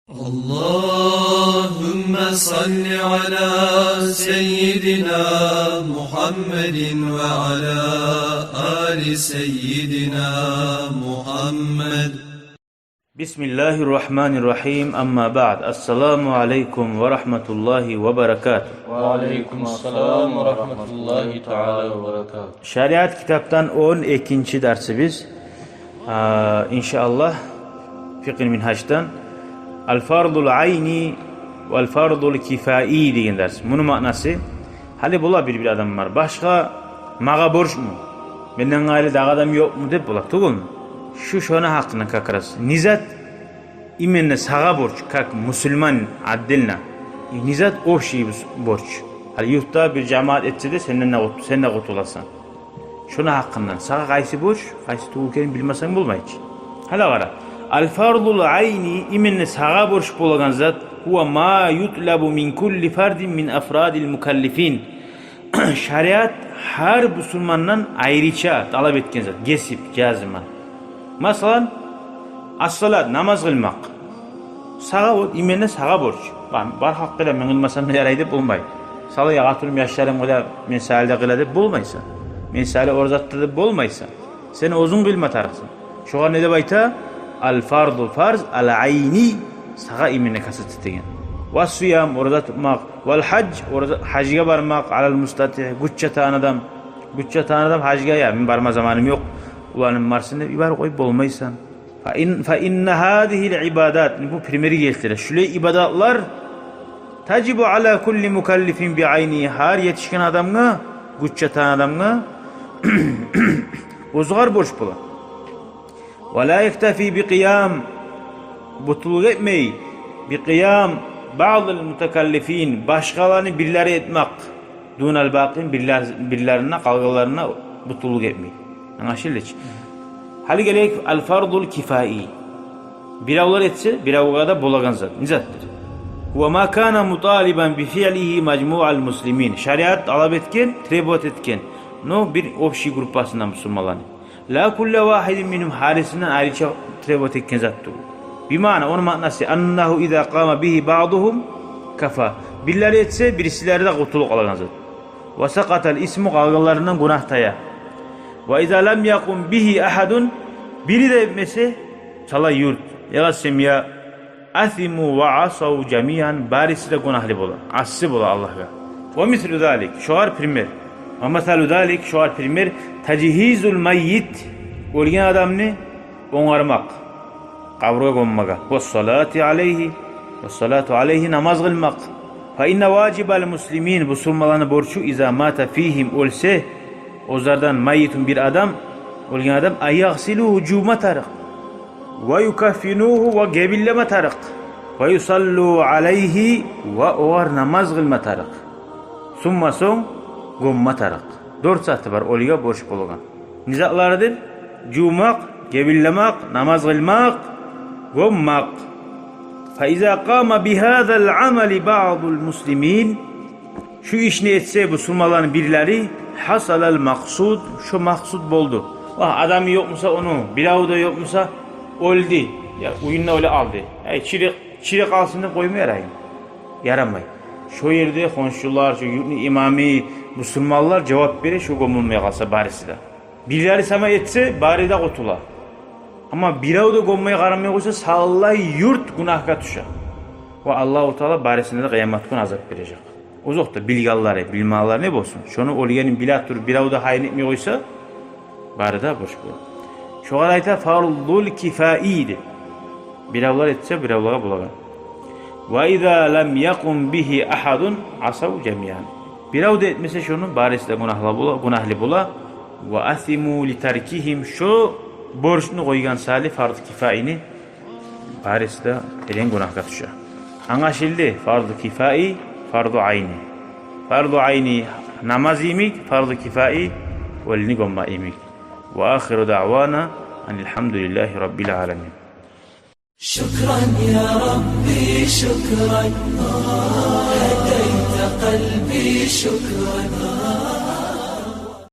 اللهم صل على سيدنا محمد وعلى آل سيدنا محمد. بسم الله الرحمن الرحيم. أما بعد. السلام عليكم ورحمة الله وبركاته. وعليكم السلام ورحمة الله تعالى وبركاته. Şeriat kitaptan 12. dersimiz. İnşallah Fıkh-ı Minhaj'dan El-Fardul Ayni vel-Fardul Kifai degan ders. Bunun manası hali bola bir adam var. Başka mağa borç mu? Benden gayrı da adam yok mu dep bola. Tugul mu? Şuna hakkında kakaras. Nizat imenne sağa borç kak Müslüman adilna. Nizat o şey borç. Hali yurtta bir cemaat etse de sen ne kurtulasın. Şuna hakkından sağa kaysi borç, kaysi tuğulken bilmesen bulma hiç. Hala var. El-fardul ayni imenne sağa borç bolagan zat huwa ma yutlabu min kulli fardin min afradil mukallifin. Şeriat her Müslümandan ayrıca talep etken zat. Gesip, cazima. Masalan, as-salat, namaz kılmak. Sağa borç, imenne sağa borç. Bar hakkıyla men kılmasam ne yaraydı bulmay. Salı yağatırım yaşlarım öyle men sahilde kıladı bulmaysa. Men sahilde orzatta da bulmaysa. Sen uzun kılma tarasın. Şoğa ne de bayta? Al-fardu farz al-ayni sağa imenne kasıt degen. Vas-siyam orada tutmak, vel-hac orada hacga barmak, alal-mustati güççe tan adam hacga ya men barma zamanım yok. Ulanın marsında ibar koyup olmaysan. Fa inne hadihi'l ibadat bu primeri geltirir. Şöyle ibadatlar tacibu ala kulli mukallifin bi ayni har yetişkin adamga, güççe tan adamga ozgar borç bolar. Ve la yektefi bi qiyam butuluk etmey bi qiyam bazı mutakallifin başkalarını birleri etmek dunal baqin birlerine kalgalarına butuluk etmey. Anlaşıldı. Hali gelek el-fardul kifai. Biravlar etse biravga da bolagan zat. Nizattır. Ve ma kana mutaliban bi fi'lihi mecmu'al muslimin. Şeriat talep etken, trebot etken. No bir opşi grupasından Müslümanlar. La kulle vahidin minhum harisinden ayrıca trebot etken zattır. Bimana onun manası annahu iza qama bihi ba'duhum kafa. Billeri etse birisileri de kurtuluk alagan zat. Ve saqatal ismu qalgalarından gunahtaya. Ve izâ lem yakum bihi ahadun biri de etmesi çala yurt yagasem ya athimu ve asav cemiyan barisi de günahlı bola assi bola Allah'a. Ve mislu zalik şuar primer ve mesalu zalik şuar primer tecihizul meyyit ölgen adamını onarmak kabrga konmaga ve salatu aleyhi namaz kılmak fe inne vacibel muslimin bu sulmalarını borçu izâ mâte fihim ölse ozlardan mayitun bir adam ölgen adam ayaksiluhu cuma tarık ve yukaffinuhu ve gebilleme tarık ve yusallu aleyhi ve oğar namaz kılma tarık summa son gomma tarık 4 saati var olga borç bolugan nizaklarıdır cumak gebillemek namaz kılmak gommak fa iza qama bihazal amali ba'dul muslimin şu işini etse bu sulmaların birileri hasalal maksud şu maksud boldu. Adam yokmusa onu, biravu da yokmusa öldü. Ya oyunla öyle aldı. Çirek alsın da koymaya yarayın. Yaramay. Şu yerde konşular, şu imami, Müslümanlar cevap verir şu gömülmeye kalsa barisi de. Birileri sama etse bari de kutula. Ama biravu da gömmeye karamaya koysa sallay yurt günahka düşer. Ve Allah-u Teala barisinde de kıyamet gün azap verecek. Uzakta bilgalları, bilmalar ne bolsun? Şunu olgenin bilattır biravu da hayn etmeye koysa bari da boş bu. Şu arayta fardul kifai'di. Biravlar etse biravlara bulagan. Ve izâ lem yakum bihi ahadun asav cemiyan. Birav da etmese şunu barisi de günahlı bula. Ve asimu li terkihim şu borçunu koygan salih farz kifaini barisi de elen günahka düşer. Anlaşıldı farz kifai fardu ayni. Fardu ayni namaz imik, fardu kifai velini gomma imik. Ve ahiru da'vana enilhamdülillahi rabbil alemin. شكرا يا ربي شكرا هديت قلبي شكرا